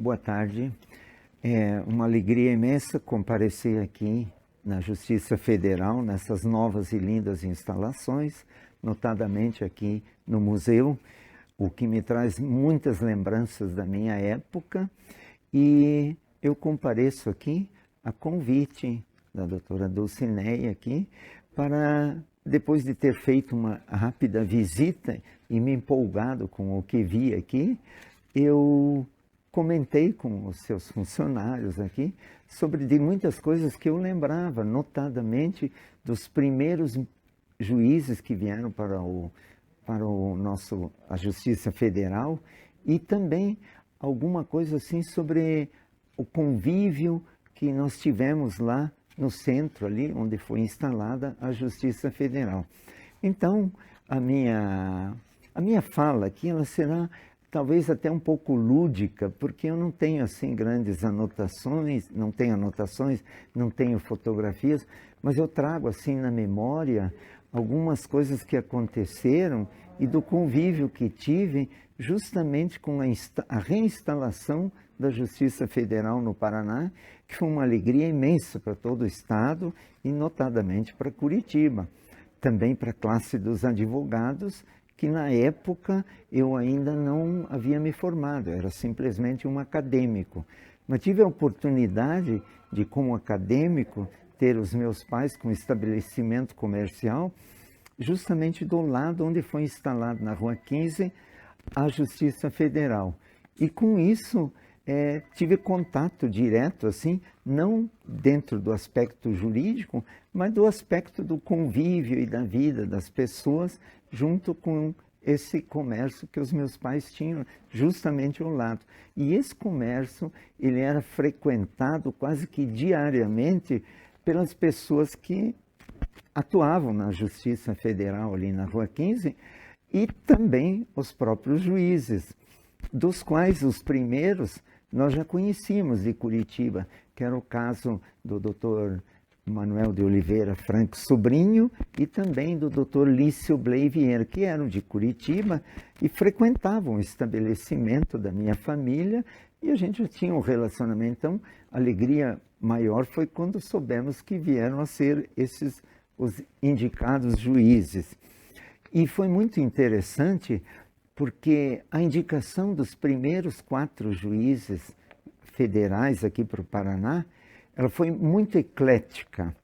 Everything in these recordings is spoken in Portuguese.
boa tarde. É uma alegria imensa comparecer aqui na Justiça Federal, nessas novas e lindas instalações, notadamente aqui no museu, o que me traz muitas lembranças da minha época. E eu compareço aqui a convite da doutora Dulcineia aqui, para, depois de ter feito uma rápida visita e me empolgado com o que vi aqui, eu comentei com os seus funcionários aqui sobre de muitas coisas que eu lembrava, notadamente dos primeiros juízes que vieram para a Justiça Federal, e também alguma coisa assim sobre o convívio que nós tivemos lá no centro, ali onde foi instalada a Justiça Federal. Então, a minha fala aqui, ela será talvez até um pouco lúdica, porque eu não tenho assim grandes anotações, não tenho fotografias, mas eu trago assim na memória algumas coisas que aconteceram e do convívio que tive justamente com a reinstalação da Justiça Federal no Paraná, que foi uma alegria imensa para todo o estado e notadamente para Curitiba, também para a classe dos advogados, que na época eu ainda não havia me formado, era simplesmente um acadêmico. Mas tive a oportunidade de, como acadêmico, ter os meus pais com estabelecimento comercial, justamente do lado onde foi instalado, na Rua 15, a Justiça Federal. E com isso, tive contato direto, assim, não dentro do aspecto jurídico, mas do aspecto do convívio e da vida das pessoas, junto com esse comércio que os meus pais tinham justamente ao lado. E esse comércio, ele era frequentado quase que diariamente pelas pessoas que atuavam na Justiça Federal ali na Rua 15 e também os próprios juízes, dos quais os primeiros nós já conhecíamos de Curitiba, que era o caso do Dr. Manuel de Oliveira Franco Sobrinho e também do Dr. Lício Bley Vieira, que eram de Curitiba e frequentavam o estabelecimento da minha família, e a gente já tinha um relacionamento. Então, a alegria maior foi quando soubemos que vieram a ser esses os indicados juízes. E foi muito interessante porque a indicação dos primeiros 4 juízes federais aqui para o Paraná, ela foi muito eclética.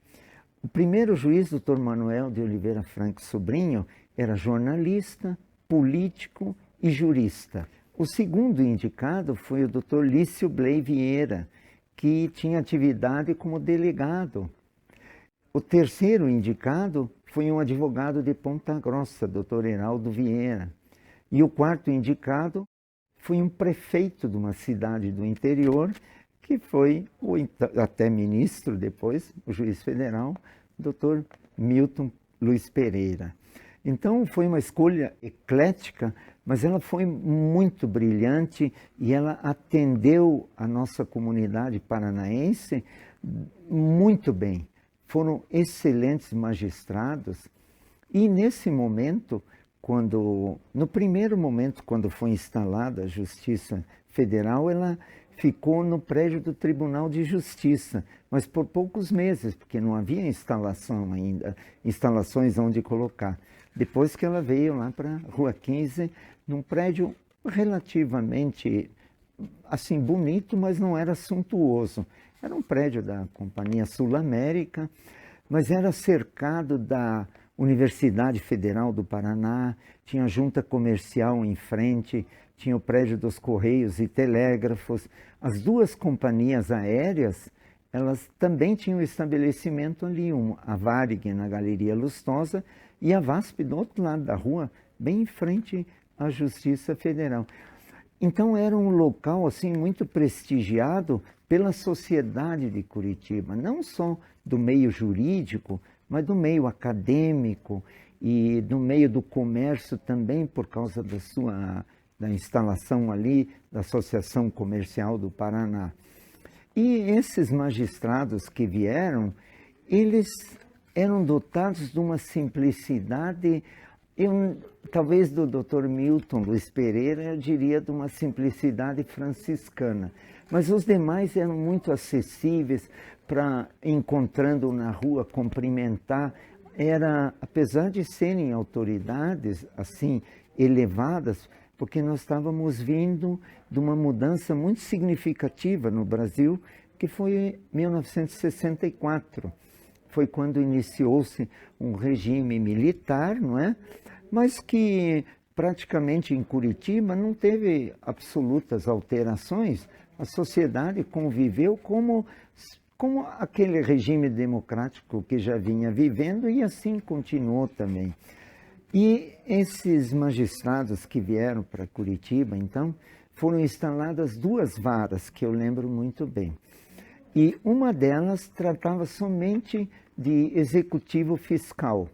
O primeiro juiz, Dr. Manuel de Oliveira Franco Sobrinho, era jornalista, político e jurista. O segundo indicado foi o Dr. Lício Bley Vieira, que tinha atividade como delegado. O terceiro indicado foi um advogado de Ponta Grossa, Dr. Heraldo Vieira. E o quarto indicado foi um prefeito de uma cidade do interior, que foi até ministro depois, o juiz federal, Dr. Milton Luiz Pereira. Então foi uma escolha eclética, mas ela foi muito brilhante e ela atendeu a nossa comunidade paranaense muito bem. Foram excelentes magistrados e nesse momento, no primeiro momento, quando foi instalada a Justiça Federal, ela ficou no prédio do Tribunal de Justiça, mas por poucos meses, porque não havia instalação ainda, instalações onde colocar. Depois que ela veio lá para a Rua 15, num prédio relativamente, assim, bonito, mas não era suntuoso. Era um prédio da Companhia Sul-América, mas era cercado da Universidade Federal do Paraná, tinha a junta comercial em frente, tinha o prédio dos Correios e Telégrafos. As 2 companhias aéreas, elas também tinham estabelecimento ali, a Varig na Galeria Lustosa e a VASP do outro lado da rua, bem em frente à Justiça Federal. Então era um local assim muito prestigiado pela sociedade de Curitiba, não só do meio jurídico, mas do meio acadêmico e do meio do comércio também, por causa da instalação ali da Associação Comercial do Paraná. E esses magistrados que vieram, eles eram dotados de uma simplicidade talvez do Dr. Milton Luiz Pereira, eu diria de uma simplicidade franciscana. Mas os demais eram muito acessíveis para, encontrando na rua, cumprimentar. Apesar de serem autoridades, assim, elevadas, porque nós estávamos vindo de uma mudança muito significativa no Brasil, que foi em 1964. Foi quando iniciou-se um regime militar, não é? Mas que praticamente em Curitiba não teve absolutas alterações. A sociedade conviveu como aquele regime democrático que já vinha vivendo e assim continuou também. E esses magistrados que vieram para Curitiba, então, foram instaladas duas varas que eu lembro muito bem. E uma delas tratava somente de executivo fiscal.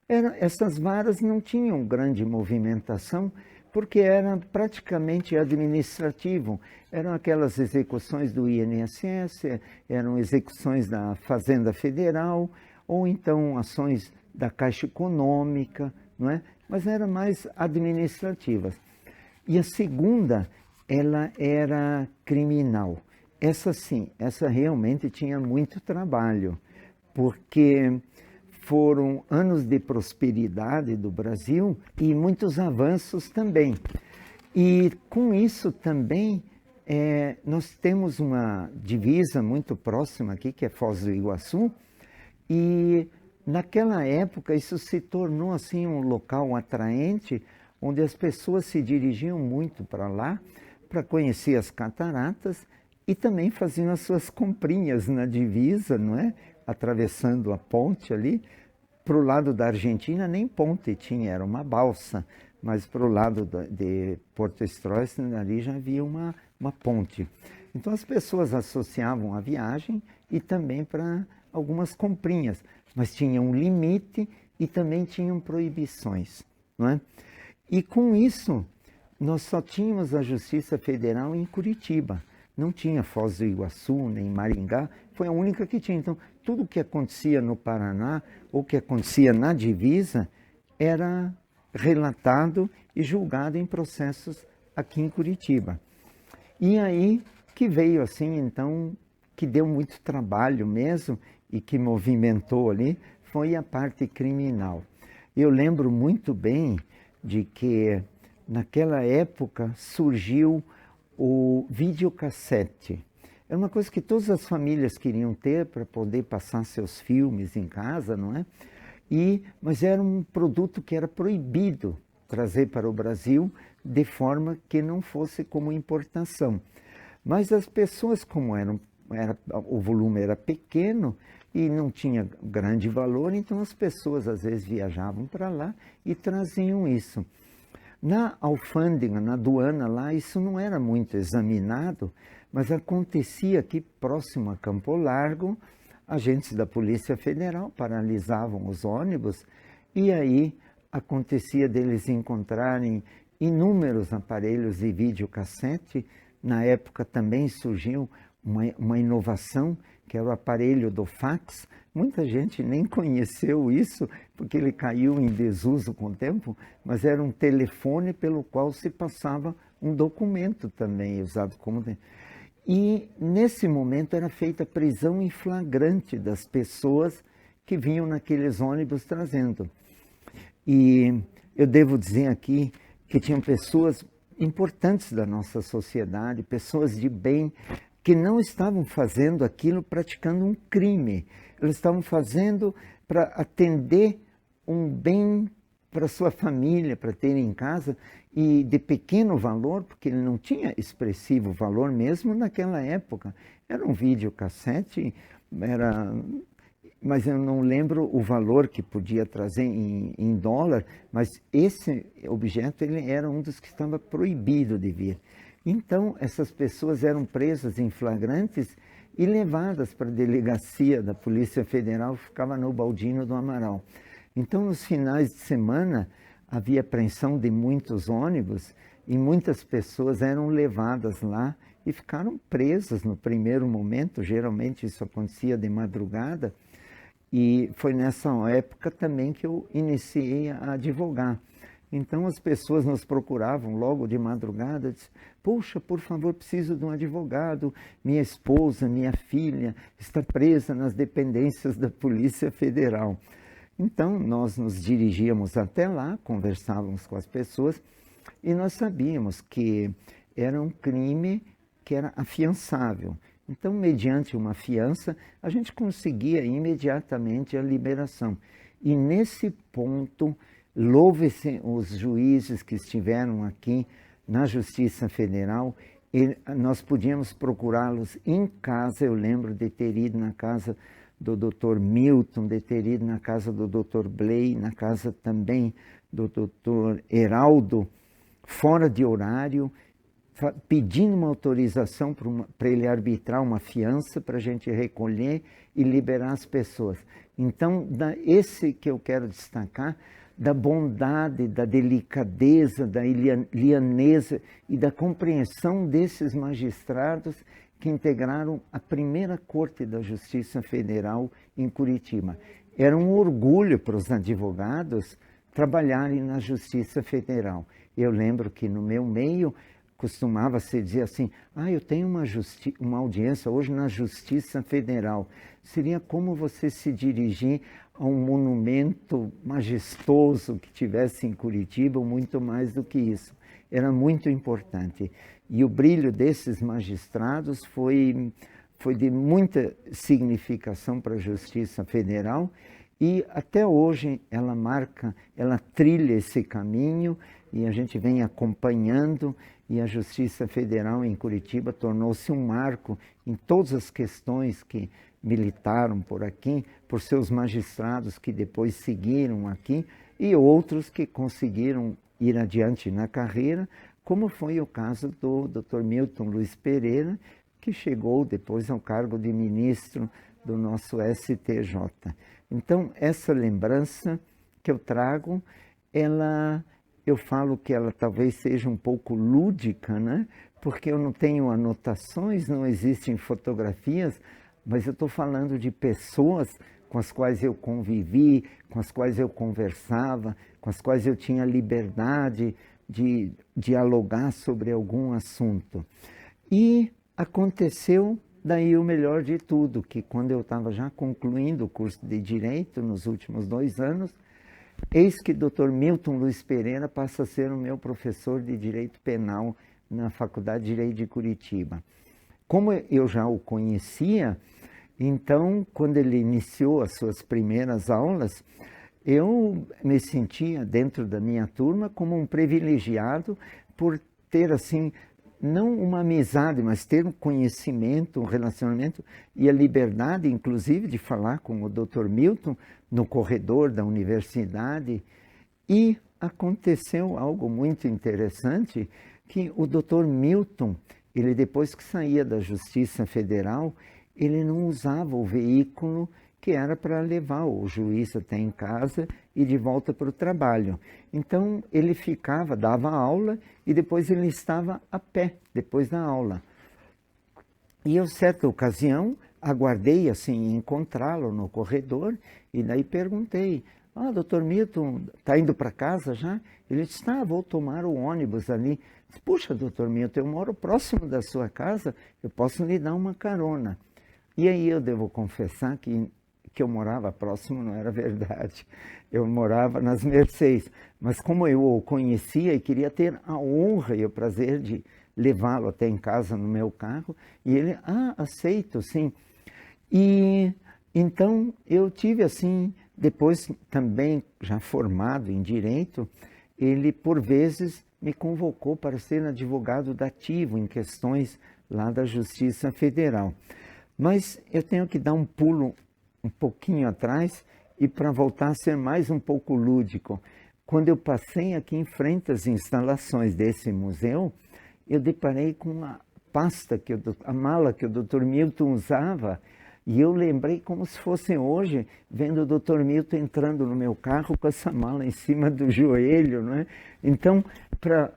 Essas varas não tinham grande movimentação, porque era praticamente administrativo. Eram aquelas execuções do INSS, eram execuções da Fazenda Federal, ou então ações da Caixa Econômica, não é? Mas eram mais administrativas. E a segunda, ela era criminal. Essa sim, essa realmente tinha muito trabalho, porque foram anos de prosperidade do Brasil e muitos avanços também. E com isso também, nós temos uma divisa muito próxima aqui, que é Foz do Iguaçu, e naquela época isso se tornou assim um local atraente, onde as pessoas se dirigiam muito para lá, para conhecer as cataratas, e também faziam as suas comprinhas na divisa, não é? Atravessando a ponte ali. Para o lado da Argentina nem ponte tinha, era uma balsa, mas para o lado de Porto Stroessner ali já havia uma ponte. Então as pessoas associavam a viagem e também para algumas comprinhas, mas tinha um limite e também tinham proibições, não é? E com isso, nós só tínhamos a Justiça Federal em Curitiba. Não tinha Foz do Iguaçu, nem Maringá, foi a única que tinha. Então, tudo o que acontecia no Paraná, ou que acontecia na divisa, era relatado e julgado em processos aqui em Curitiba. E aí que veio assim, então, que deu muito trabalho mesmo e que movimentou ali, foi a parte criminal. Eu lembro muito bem de que naquela época surgiu o videocassete. Era uma coisa que todas as famílias queriam ter para poder passar seus filmes em casa, não é? Mas era um produto que era proibido trazer para o Brasil de forma que não fosse como importação. Mas as pessoas, como o volume era pequeno e não tinha grande valor, então as pessoas às vezes viajavam para lá e traziam isso. Na alfândega, na aduana lá, isso não era muito examinado, mas acontecia que próximo a Campo Largo, agentes da Polícia Federal paralisavam os ônibus e aí acontecia deles encontrarem inúmeros aparelhos de videocassete. Na época também surgiu uma inovação, que era o aparelho do fax. Muita gente nem conheceu isso, porque ele caiu em desuso com o tempo, mas era um telefone pelo qual se passava um documento também, usado como... E nesse momento era feita a prisão em flagrante das pessoas que vinham naqueles ônibus trazendo. E eu devo dizer aqui que tinham pessoas importantes da nossa sociedade, pessoas de bem, que não estavam fazendo aquilo praticando um crime. Eles estavam fazendo para atender um bem para sua família, para ter em casa, e de pequeno valor, porque ele não tinha expressivo valor mesmo naquela época. Era um videocassete, mas eu não lembro o valor que podia trazer em dólar, mas esse objeto ele era um dos que estava proibido de vir. Então, essas pessoas eram presas em flagrantes e levadas para a delegacia da Polícia Federal, que ficava no Baldino do Amaral. Então, nos finais de semana, havia apreensão de muitos ônibus e muitas pessoas eram levadas lá e ficaram presas no primeiro momento. Geralmente isso acontecia de madrugada, e foi nessa época também que eu iniciei a advogar. Então as pessoas nos procuravam logo de madrugada, diziam, poxa, por favor, preciso de um advogado, minha esposa, minha filha está presa nas dependências da Polícia Federal. Então nós nos dirigíamos até lá, conversávamos com as pessoas e nós sabíamos que era um crime que era afiançável. Então, mediante uma fiança, a gente conseguia imediatamente a liberação. E nesse ponto, louve-se os juízes que estiveram aqui na Justiça Federal, nós podíamos procurá-los em casa. Eu lembro de ter ido na casa do Dr. Milton, de ter ido na casa do Dr. Bley, na casa também do Dr. Heraldo, fora de horário, pedindo uma autorização para ele arbitrar uma fiança para a gente recolher e liberar as pessoas. Então, esse que eu quero destacar, da bondade, da delicadeza, da lianeza e da compreensão desses magistrados que integraram a primeira Corte da Justiça Federal em Curitiba. Era um orgulho para os advogados trabalharem na Justiça Federal. Eu lembro que no meu meio costumava se dizer assim, eu tenho uma audiência hoje na Justiça Federal. Seria como você se dirigir a um monumento majestoso que tivesse em Curitiba, ou muito mais do que isso. Era muito importante. E o brilho desses magistrados foi de muita significação para a Justiça Federal, e até hoje ela trilha esse caminho, e a gente vem acompanhando, e a Justiça Federal em Curitiba tornou-se um marco em todas as questões que militaram por aqui, por seus magistrados que depois seguiram aqui, e outros que conseguiram ir adiante na carreira, como foi o caso do Dr. Milton Luiz Pereira, que chegou depois ao cargo de ministro do nosso STJ. Então, essa lembrança que eu trago, eu falo que ela talvez seja um pouco lúdica, né? Porque eu não tenho anotações, não existem fotografias, mas eu estou falando de pessoas com as quais eu convivi, com as quais eu conversava, com as quais eu tinha liberdade de dialogar sobre algum assunto. E aconteceu daí o melhor de tudo, que quando eu estava já concluindo o curso de Direito, nos últimos 2 anos, eis que Dr. Milton Luiz Pereira passa a ser o meu professor de Direito Penal na Faculdade de Direito de Curitiba. Como eu já o conhecia, então, quando ele iniciou as suas primeiras aulas, eu me sentia, dentro da minha turma, como um privilegiado por ter, assim, não uma amizade, mas ter um conhecimento, um relacionamento e a liberdade, inclusive, de falar com o Dr. Milton no corredor da universidade. E aconteceu algo muito interessante, que o Dr. Milton, ele depois que saía da Justiça Federal, ele não usava o veículo que era para levar o juiz até em casa e de volta para o trabalho. Então, ele ficava, dava aula e depois ele estava a pé, depois da aula. E eu, certa ocasião, aguardei assim encontrá-lo no corredor e daí perguntei, doutor Milton, está indo para casa já? Ele disse, vou tomar o ônibus ali. Disse, puxa, doutor Milton, eu moro próximo da sua casa, eu posso lhe dar uma carona. E aí eu devo confessar que eu morava próximo não era verdade. Eu morava nas Mercês, mas como eu o conhecia e queria ter a honra e o prazer de levá-lo até em casa no meu carro, e ele, aceito, sim. E então eu tive assim, depois também já formado em Direito, ele por vezes me convocou para ser advogado dativo em questões lá da Justiça Federal. Mas eu tenho que dar um pulo um pouquinho atrás e para voltar a ser mais um pouco lúdico. Quando eu passei aqui em frente às instalações desse museu, eu deparei com a pasta, a mala que o Dr. Milton usava, e eu lembrei como se fosse hoje, vendo o Dr. Milton entrando no meu carro com essa mala em cima do joelho, né? Então, para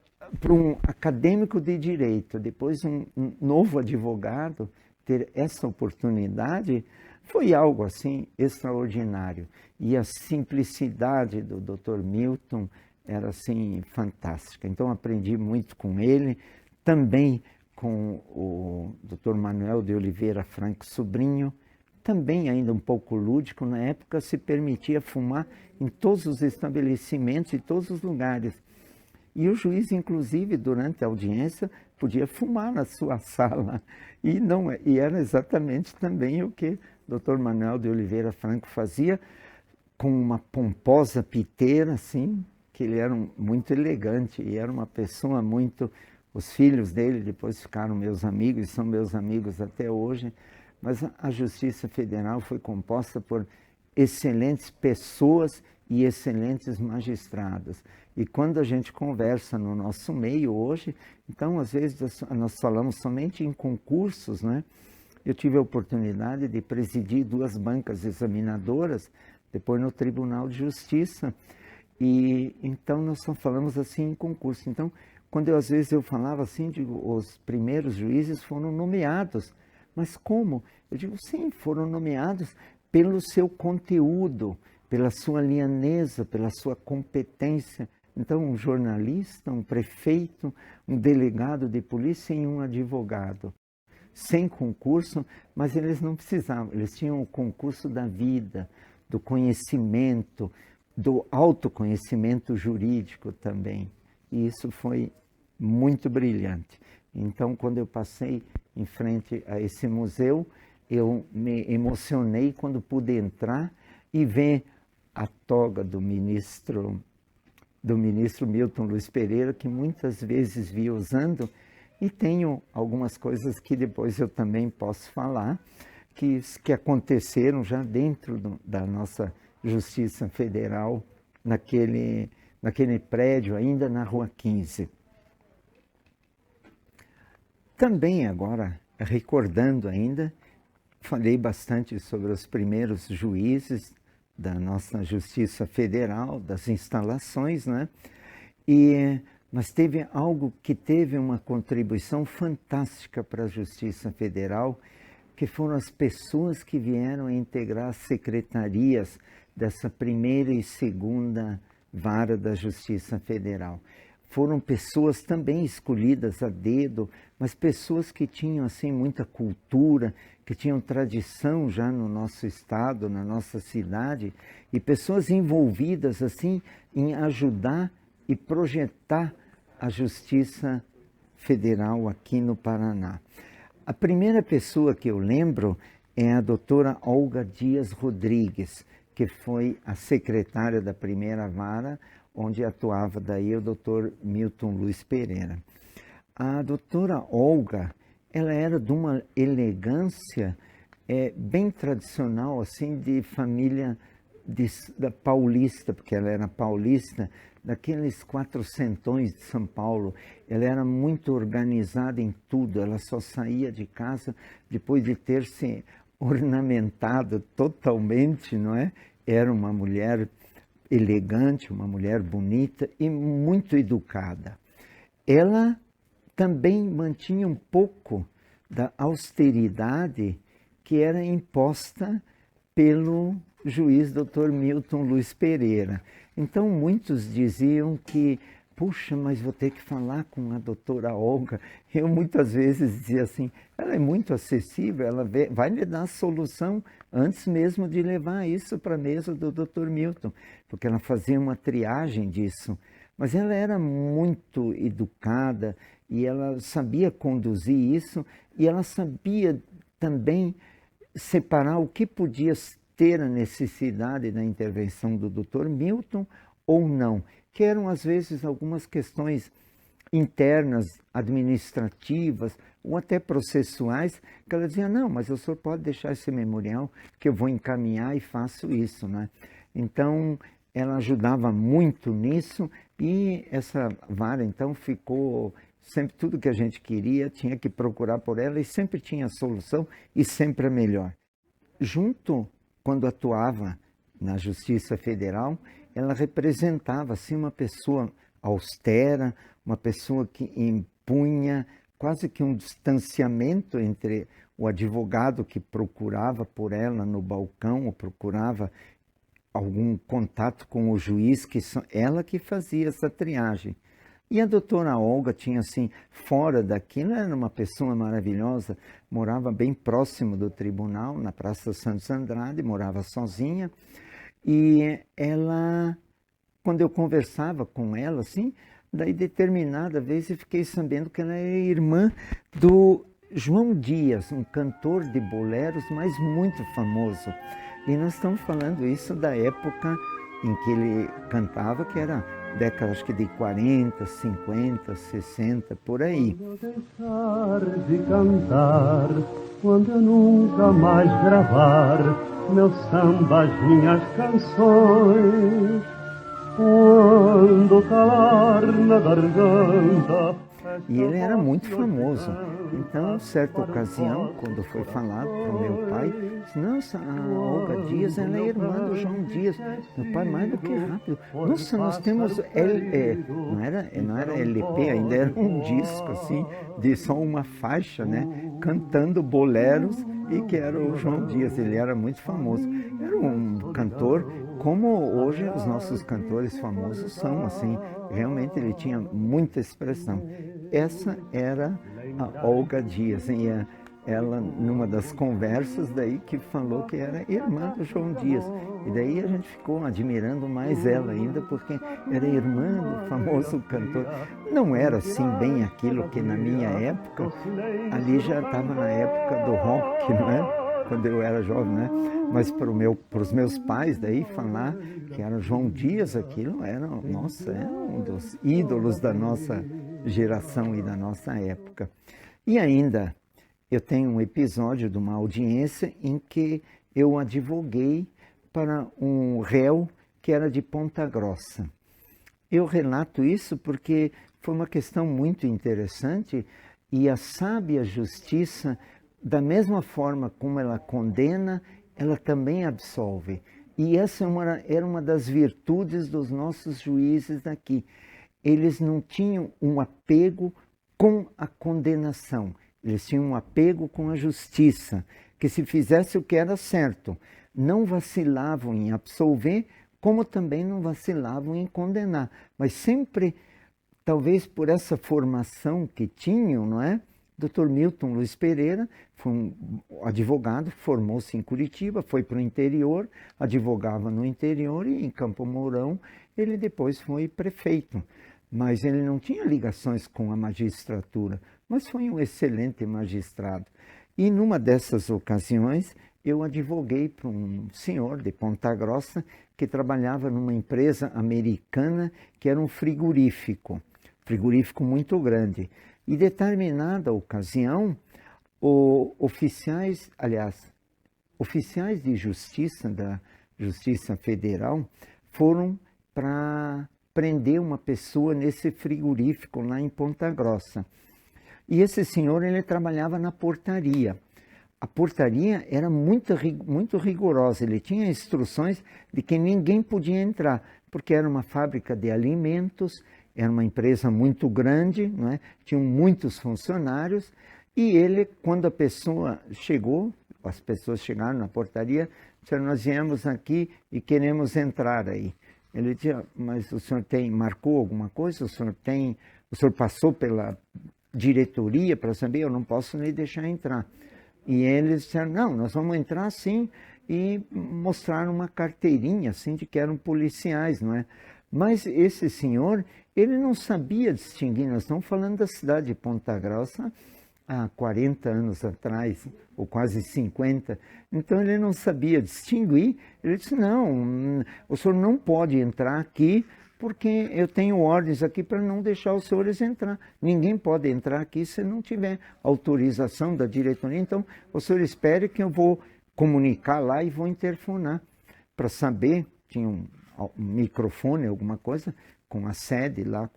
um acadêmico de direito, depois um novo advogado, ter essa oportunidade, foi algo assim extraordinário. E a simplicidade do Dr. Milton era assim fantástica. Então aprendi muito com ele, também com o Dr. Manuel de Oliveira Franco Sobrinho, também ainda um pouco lúdico. Na época se permitia fumar em todos os estabelecimentos e todos os lugares. E o juiz, inclusive, durante a audiência, podia fumar na sua sala. E era exatamente também o que o Dr. Manuel de Oliveira Franco fazia, com uma pomposa piteira, assim, que ele era muito elegante e era uma pessoa muito... Os filhos dele depois ficaram meus amigos e são meus amigos até hoje. Mas a Justiça Federal foi composta por excelentes pessoas e excelentes magistrados. E quando a gente conversa no nosso meio hoje, então às vezes nós falamos somente em concursos, né? Eu tive a oportunidade de presidir 2 bancas examinadoras, depois no Tribunal de Justiça, e então nós só falamos assim em concurso. Então, quando às vezes eu falava assim, digo, os primeiros juízes foram nomeados. Mas como? Eu digo, sim, foram nomeados pelo seu conteúdo, pela sua lianeza, pela sua competência. Então, um jornalista, um prefeito, um delegado de polícia e um advogado. Sem concurso, mas eles não precisavam, eles tinham o concurso da vida, do conhecimento, do autoconhecimento jurídico também. E isso foi muito brilhante. Então, quando eu passei em frente a esse museu, eu me emocionei quando pude entrar e ver a toga do ministro Milton Luiz Pereira, que muitas vezes vi usando, e tenho algumas coisas que depois eu também posso falar, que aconteceram já dentro da nossa Justiça Federal, naquele prédio, ainda na Rua 15. Também agora, recordando ainda, falei bastante sobre os primeiros juízes da nossa Justiça Federal, das instalações, né? Mas teve algo que teve uma contribuição fantástica para a Justiça Federal, que foram as pessoas que vieram a integrar as secretarias dessa primeira e segunda vara da Justiça Federal. Foram pessoas também escolhidas a dedo, mas pessoas que tinham assim muita cultura, que tinham tradição já no nosso estado, na nossa cidade, e pessoas envolvidas assim em ajudar e projetar a Justiça Federal aqui no Paraná. A primeira pessoa que eu lembro é a doutora Olga Dias Rodrigues, que foi a secretária da primeira vara, onde atuava daí o doutor Milton Luiz Pereira. A doutora Olga, ela era de uma elegância bem tradicional, assim, de família da paulista, porque ela era paulista, daqueles 400 de São Paulo. Ela era muito organizada em tudo, ela só saía de casa depois de ter se ornamentado totalmente, não é? Era uma mulher elegante, uma mulher bonita e muito educada. Ela também mantinha um pouco da austeridade que era imposta pelo juiz Dr. Milton Luiz Pereira. Então, muitos diziam que, puxa, mas vou ter que falar com a doutora Olga. Eu muitas vezes dizia assim, ela é muito acessível, ela vai lhe dar a solução antes mesmo de levar isso para a mesa do Dr. Milton, porque ela fazia uma triagem disso. Mas ela era muito educada e ela sabia conduzir isso e ela sabia também separar o que podia ter a necessidade da intervenção do Dr. Milton ou não, que eram às vezes algumas questões internas, administrativas ou até processuais, que ela dizia, não, mas o senhor pode deixar esse memorial que eu vou encaminhar e faço isso, né? Então, ela ajudava muito nisso e essa vara, então, ficou sempre tudo que a gente queria, tinha que procurar por ela e sempre tinha a solução e sempre a melhor. Junto, quando atuava na Justiça Federal, ela representava assim, uma pessoa austera, uma pessoa que impunha quase que um distanciamento entre o advogado que procurava por ela no balcão ou procurava algum contato com o juiz, ela que fazia essa triagem. E a doutora Olga tinha, assim, fora daquilo, era uma pessoa maravilhosa, morava bem próximo do tribunal, na Praça Santos Andrade, morava sozinha. E ela, quando eu conversava com ela, assim, daí determinada vez eu fiquei sabendo que ela é irmã do João Dias, um cantor de boleros, mas muito famoso. E nós estamos falando isso da época em que ele cantava, que era década, acho que de 40, 50, 60, por aí. Quando eu deixar de cantar, quando eu nunca mais gravar meus sambas, minhas canções, quando calar na garganta. E ele era muito famoso. Então, certa ocasião, quando foi falado para o meu pai, disse, nossa, a Olga Dias, ela é irmã do João Dias. Meu pai, mais do que rápido. Nossa, nós temos, não era LP, ainda era um disco, assim, de só uma faixa, né? Cantando boleros, e que era o João Dias. Ele era muito famoso. Era um cantor, como hoje os nossos cantores famosos são, assim, realmente ele tinha muita expressão. Essa era a Olga Dias, e ela, numa das conversas daí, que falou que era irmã do João Dias. E daí a gente ficou admirando mais ela ainda, porque era irmã do famoso cantor. Não era assim bem aquilo que na minha época, ali já estava na época do rock, não é? Quando eu era jovem, né? Mas para os meus pais daí falar que era João Dias, aquilo era, nossa, era um dos ídolos da nossa geração e da nossa época. E ainda, eu tenho um episódio de uma audiência em que eu advoguei para um réu que era de Ponta Grossa. Eu relato isso porque foi uma questão muito interessante e a sábia justiça, da mesma forma como ela condena, ela também absolve. E essa era uma das virtudes dos nossos juízes daqui. Eles não tinham um apego com a condenação, eles tinham um apego com a justiça, que se fizesse o que era certo, não vacilavam em absolver, como também não vacilavam em condenar, mas sempre, talvez por essa formação que tinham, não é? Dr. Milton Luiz Pereira foi um advogado, formou-se em Curitiba, foi para o interior, advogava no interior e em Campo Mourão ele depois foi prefeito. Mas ele não tinha ligações com a magistratura, mas foi um excelente magistrado. E numa dessas ocasiões eu advoguei para um senhor de Ponta Grossa que trabalhava numa empresa americana que era um frigorífico muito grande. E determinada ocasião, oficiais de justiça da Justiça Federal foram para prender uma pessoa nesse frigorífico lá em Ponta Grossa. E esse senhor, ele trabalhava na portaria. A portaria era muito rigorosa, ele tinha instruções de que ninguém podia entrar, porque era uma fábrica de alimentos, era uma empresa muito grande, não é? Tinham muitos funcionários, e ele, quando a pessoa chegou, as pessoas chegaram na portaria, disseram, nós viemos aqui e queremos entrar aí. Ele disse, mas o senhor marcou alguma coisa? O senhor passou pela diretoria para saber? Eu não posso nem deixar entrar. E eles disseram, não, nós vamos entrar sim, e mostraram uma carteirinha assim de que eram policiais, não é? Mas esse senhor, ele não sabia distinguir, nós estamos falando da cidade de Ponta Grossa há 40 anos atrás, ou quase 50, então ele não sabia distinguir, ele disse, não, o senhor não pode entrar aqui, porque eu tenho ordens aqui para não deixar os senhores entrar. Ninguém pode entrar aqui se não tiver autorização da diretoria, então o senhor espere que eu vou comunicar lá e vou interfonar, para saber, tinha um microfone, alguma coisa, com a sede lá,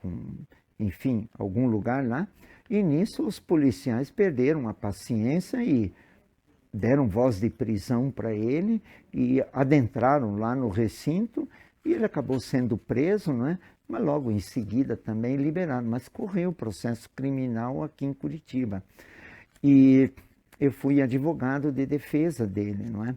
enfim, algum lugar lá, e nisso os policiais perderam a paciência e deram voz de prisão para ele e adentraram lá no recinto e ele acabou sendo preso, não é? Mas logo em seguida também liberado, mas correu o processo criminal aqui em Curitiba. E eu fui advogado de defesa dele, não é?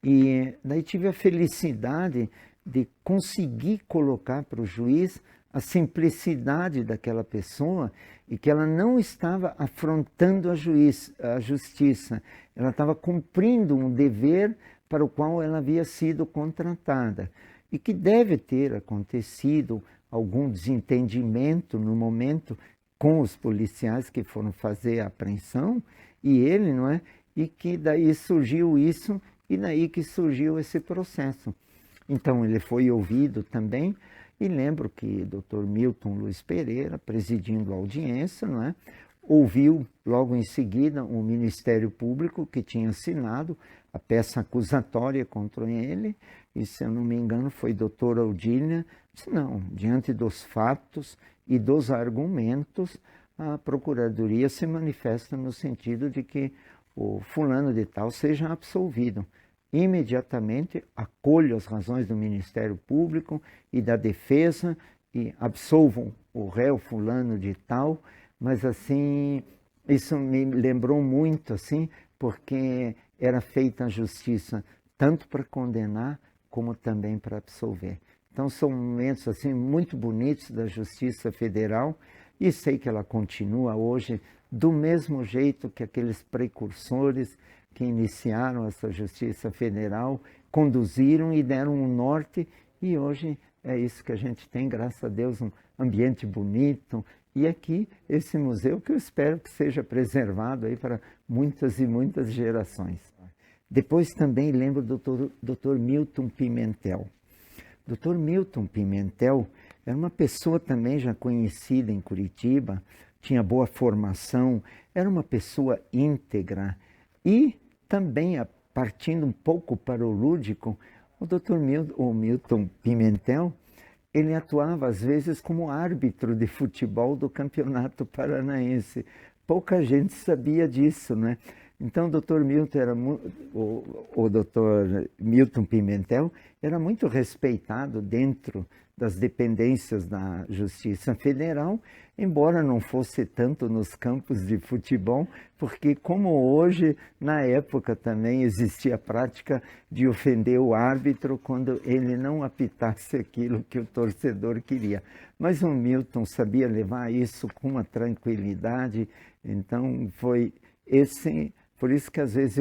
E daí tive a felicidade de conseguir colocar para o juiz a simplicidade daquela pessoa e que ela não estava afrontando a justiça, ela estava cumprindo um dever para o qual ela havia sido contratada e que deve ter acontecido algum desentendimento no momento com os policiais que foram fazer a apreensão e ele, não é? E que daí surgiu isso e daí que surgiu esse processo. Então ele foi ouvido também e lembro que o Dr. Milton Luiz Pereira, presidindo a audiência, não é? Ouviu logo em seguida o Ministério Público que tinha assinado a peça acusatória contra ele e, se eu não me engano, foi a doutora Odília, disse não, diante dos fatos e dos argumentos, a Procuradoria se manifesta no sentido de que o fulano de tal seja absolvido. Imediatamente acolho as razões do Ministério Público e da defesa e absolvam o réu fulano de tal, mas assim, isso me lembrou muito, assim, porque era feita a justiça tanto para condenar como também para absolver. Então são momentos assim muito bonitos da Justiça Federal e sei que ela continua hoje do mesmo jeito que aqueles precursores que iniciaram essa Justiça Federal, conduziram e deram um norte e hoje é isso que a gente tem, graças a Deus, um ambiente bonito. E aqui, esse museu que eu espero que seja preservado aí para muitas e muitas gerações. Depois também lembro do Dr. Milton Pimentel. Dr. Milton Pimentel era uma pessoa também já conhecida em Curitiba, tinha boa formação, era uma pessoa íntegra e também, partindo um pouco para o lúdico, o Dr. Milton Pimentel, ele atuava às vezes como árbitro de futebol do Campeonato Paranaense. Pouca gente sabia disso, né? Então, o Dr. Milton o Dr. Milton Pimentel era muito respeitado dentro das dependências da Justiça Federal, embora não fosse tanto nos campos de futebol, porque como hoje, na época também existia a prática de ofender o árbitro quando ele não apitasse aquilo que o torcedor queria. Mas o Milton sabia levar isso com uma tranquilidade, então foi esse... Por isso que às vezes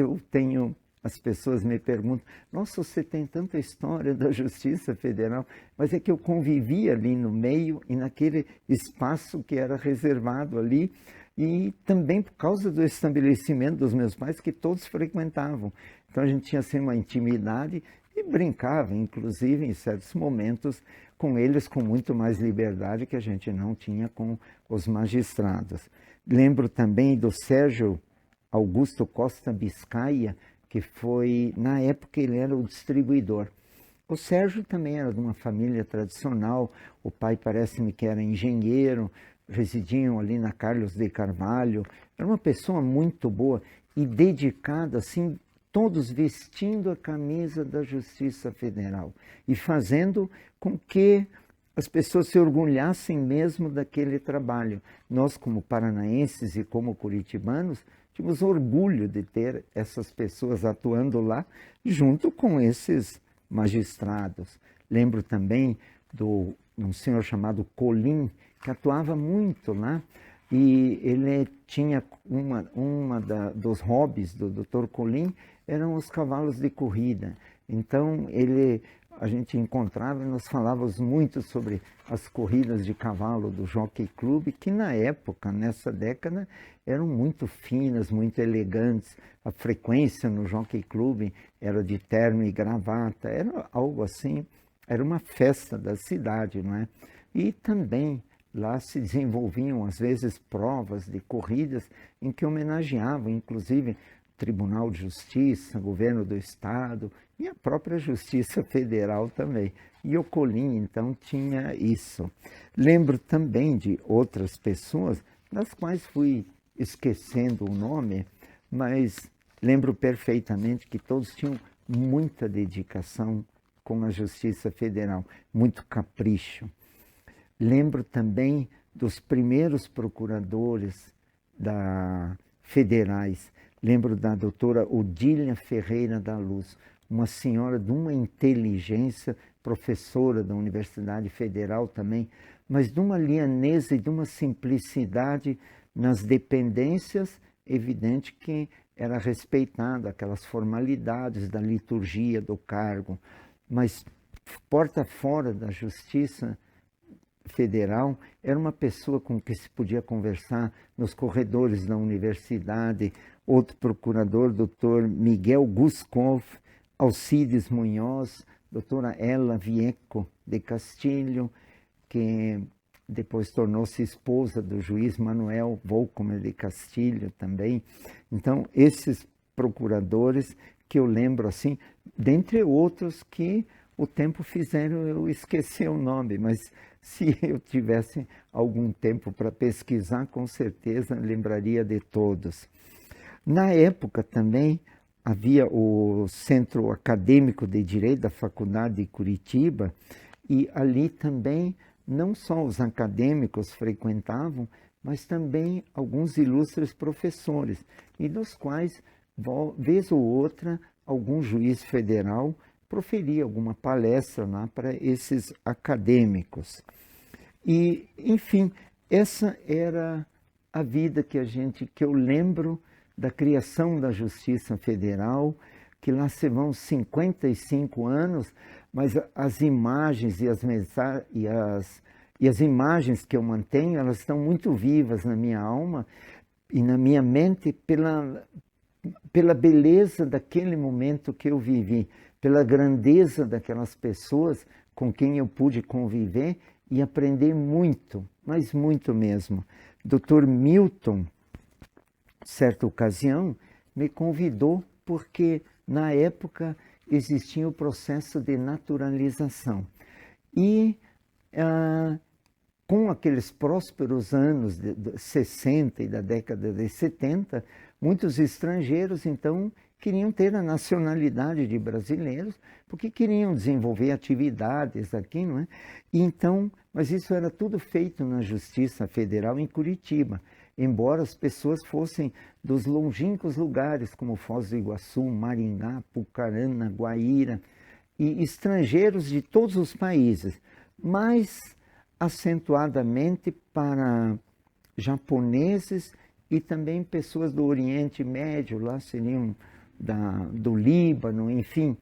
as pessoas me perguntam, nossa, você tem tanta história da Justiça Federal, mas é que eu convivia ali no meio e naquele espaço que era reservado ali, e também por causa do estabelecimento dos meus pais, que todos frequentavam. Então a gente tinha assim uma intimidade e brincava, inclusive em certos momentos, com eles com muito mais liberdade que a gente não tinha com os magistrados. Lembro também do Sérgio Augusto Costa Biscaia, que foi, na época, ele era o distribuidor. O Sérgio também era de uma família tradicional, o pai parece-me que era engenheiro, residiam ali na Carlos de Carvalho, era uma pessoa muito boa e dedicada, assim, todos vestindo a camisa da Justiça Federal e fazendo com que as pessoas se orgulhassem mesmo daquele trabalho. Nós, como paranaenses e como curitibanos, tínhamos orgulho de ter essas pessoas atuando lá, junto com esses magistrados. Lembro também de um senhor chamado Colim, que atuava muito lá, e ele tinha dos hobbies do Dr. Colim eram os cavalos de corrida. Então, a gente encontrava e nós falávamos muito sobre as corridas de cavalo do Jockey Club, que na época, nessa década, eram muito finas, muito elegantes. A frequência no Jockey Club era de terno e gravata, era algo assim, era uma festa da cidade, não é? E também lá se desenvolviam, às vezes, provas de corridas em que homenageavam, inclusive, Tribunal de Justiça, Governo do Estado e a própria Justiça Federal também. E o Colim, então, tinha isso. Lembro também de outras pessoas, das quais fui esquecendo o nome, mas lembro perfeitamente que todos tinham muita dedicação com a Justiça Federal, muito capricho. Lembro também dos primeiros procuradores federais. Lembro da doutora Odília Ferreira da Luz. uma senhora de uma inteligência, professora da Universidade Federal também, mas de uma lianeza e de uma simplicidade nas dependências, evidente que era respeitada aquelas formalidades da liturgia do cargo, mas porta fora da Justiça Federal, era uma pessoa com que se podia conversar nos corredores da universidade. Outro procurador, doutor Miguel Guscov, Alcides Munhoz, doutora Ela Vieco de Castilho, que depois tornou-se esposa do juiz Manuel Volcomer de Castilho também. Então, esses procuradores que eu lembro assim, dentre outros que o tempo fizeram eu esquecer o nome, mas se eu tivesse algum tempo para pesquisar, com certeza lembraria de todos. Na época também havia o Centro Acadêmico de Direito da Faculdade de Curitiba, e ali também não só os acadêmicos frequentavam, mas também alguns ilustres professores, e dos quais, vez ou outra, algum juiz federal proferia alguma palestra lá para esses acadêmicos. E, enfim, essa era a vida que eu lembro da criação da Justiça Federal, que lá se vão 55 anos, mas as imagens e as imagens que eu mantenho, elas estão muito vivas na minha alma e na minha mente pela beleza daquele momento que eu vivi, pela grandeza daquelas pessoas com quem eu pude conviver e aprender muito, mas muito mesmo. Dr. Milton, certa ocasião, me convidou porque, na época, existia o processo de naturalização. E, com aqueles prósperos anos de 60 e da década de 70, muitos estrangeiros, então, queriam ter a nacionalidade de brasileiros, porque queriam desenvolver atividades aqui, não é? E então, mas isso era tudo feito na Justiça Federal em Curitiba, embora as pessoas fossem dos longínquos lugares, como Foz do Iguaçu, Maringá, Pucarana, Guaíra, e estrangeiros de todos os países, mas acentuadamente para japoneses e também pessoas do Oriente Médio, lá seriam do Líbano, enfim.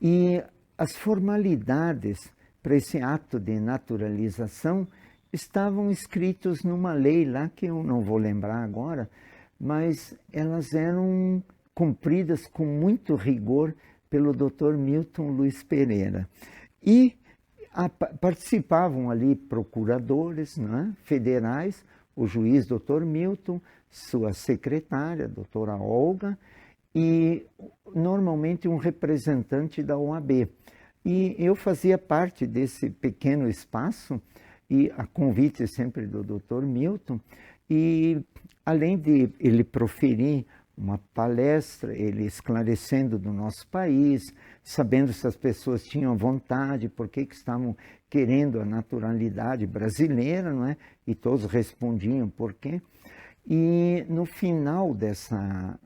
E as formalidades para esse ato de naturalização estavam escritos numa lei lá, que eu não vou lembrar agora, mas elas eram cumpridas com muito rigor pelo Dr. Milton Luiz Pereira. E participavam ali procuradores, né, federais, o juiz Dr. Milton, sua secretária, doutora Olga, e normalmente um representante da OAB. E eu fazia parte desse pequeno espaço, e a convite sempre do Dr. Milton, e além de ele proferir uma palestra, ele esclarecendo do nosso país, sabendo se as pessoas tinham vontade, por que estavam querendo a naturalidade brasileira, não é? E todos respondiam por quê. E no final dessa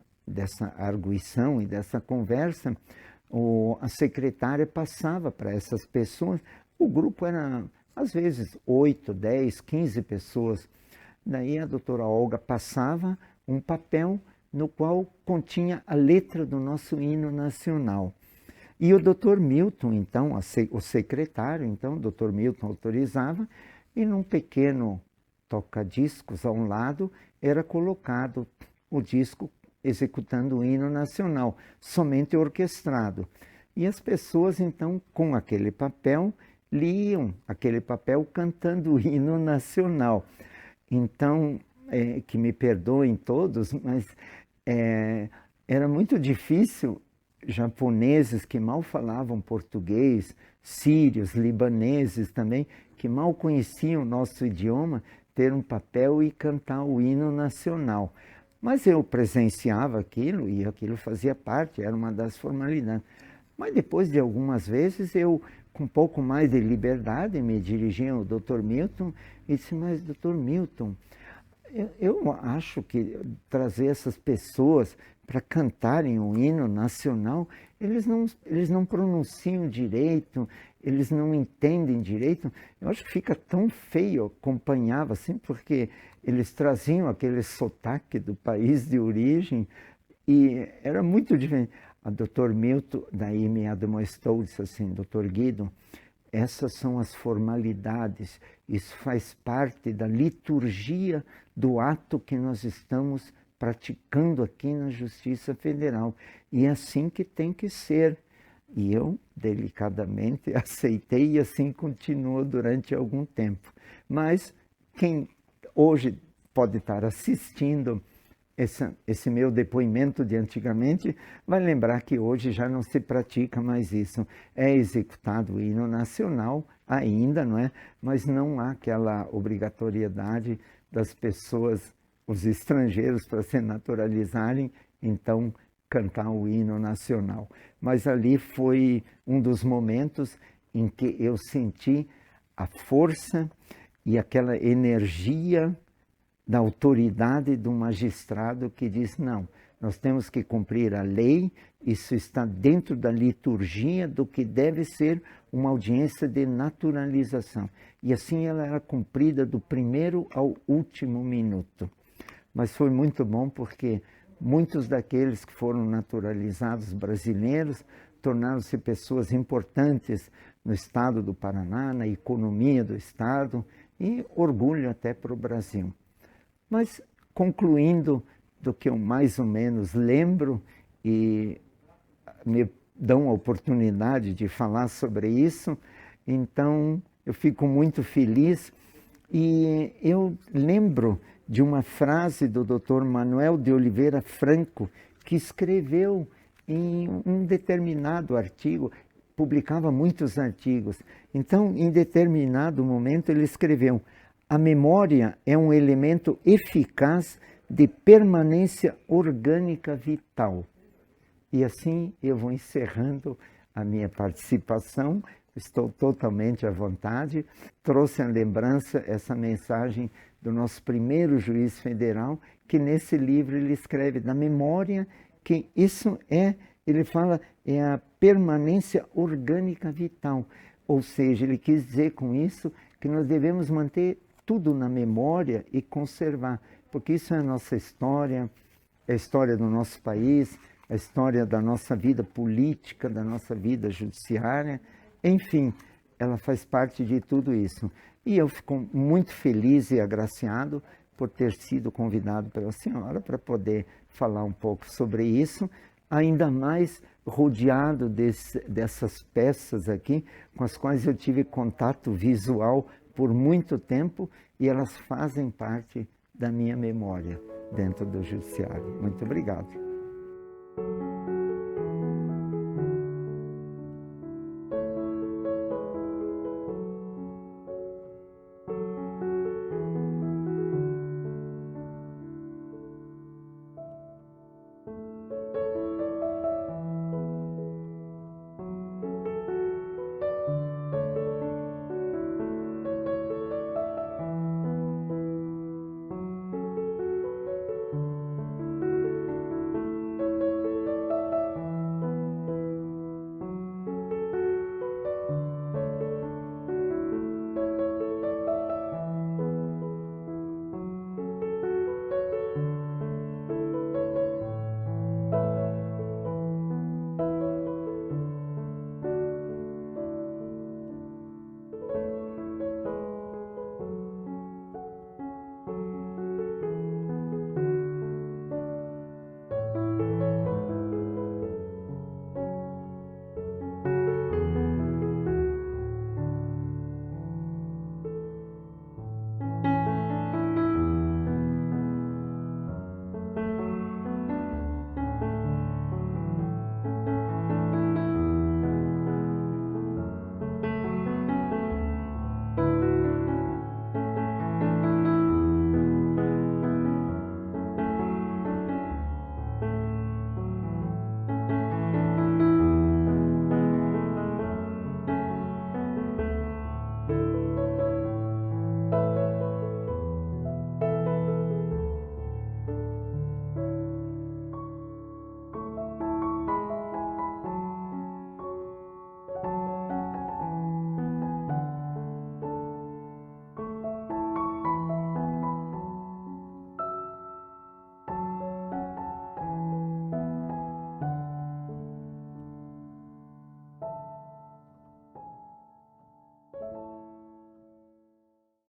arguição e dessa conversa, a secretária passava para essas pessoas, o grupo era às vezes 8, 10, 15 pessoas. Daí a doutora Olga passava um papel no qual continha a letra do nosso hino nacional. E o Dr. Milton, então, o secretário, então, o Dr. Milton autorizava, e num pequeno toca-discos a um lado era colocado o disco executando o hino nacional, somente orquestrado. E as pessoas, então, com aquele papel, liam aquele papel cantando o hino nacional. Então, que me perdoem todos, mas era muito difícil japoneses que mal falavam português, sírios, libaneses também, que mal conheciam o nosso idioma, ter um papel e cantar o hino nacional. Mas eu presenciava aquilo e aquilo fazia parte, era uma das formalidades. Mas depois de algumas vezes eu, com um pouco mais de liberdade, me dirigi ao Dr. Milton e disse, mas Dr. Milton, eu acho que trazer essas pessoas para cantarem o hino nacional eles não pronunciam direito, eles não entendem direito. Eu acho que fica tão feio, acompanhava assim, porque eles traziam aquele sotaque do país de origem e era muito diferente. A doutor Milton daí me admoestou, disse assim, doutor Guido, essas são as formalidades, isso faz parte da liturgia do ato que nós estamos praticando aqui na Justiça Federal. E é assim que tem que ser. E eu, delicadamente, aceitei e assim continuou durante algum tempo. Mas quem hoje pode estar assistindo esse meu depoimento de antigamente, vai lembrar que hoje já não se pratica mais isso. É executado o hino nacional ainda, não é? Mas não há aquela obrigatoriedade das pessoas, os estrangeiros, para se naturalizarem, então cantar o hino nacional. Mas ali foi um dos momentos em que eu senti a força e aquela energia da autoridade do magistrado que diz, não, nós temos que cumprir a lei, isso está dentro da liturgia do que deve ser uma audiência de naturalização. E assim ela era cumprida do primeiro ao último minuto. Mas foi muito bom porque muitos daqueles que foram naturalizados brasileiros tornaram-se pessoas importantes no estado do Paraná, na economia do estado e orgulho até para o Brasil. Mas, concluindo do que eu mais ou menos lembro e me dão a oportunidade de falar sobre isso, então eu fico muito feliz e eu lembro de uma frase do Dr. Manuel de Oliveira Franco, que escreveu em um determinado artigo, publicava muitos artigos. Então, em determinado momento, ele escreveu: a memória é um elemento eficaz de permanência orgânica vital. E assim eu vou encerrando a minha participação, estou totalmente à vontade. Trouxe à lembrança essa mensagem do nosso primeiro juiz federal, que nesse livro ele escreve da memória, que isso é, ele fala, é a permanência orgânica vital. Ou seja, ele quis dizer com isso que nós devemos manter tudo na memória e conservar, porque isso é a nossa história, é a história do nosso país, a história da nossa vida política, da nossa vida judiciária, enfim, ela faz parte de tudo isso. E eu fico muito feliz e agraciado por ter sido convidado pela senhora para poder falar um pouco sobre isso, ainda mais rodeado dessas peças aqui, com as quais eu tive contato visual por muito tempo e elas fazem parte da minha memória dentro do judiciário. Muito obrigado.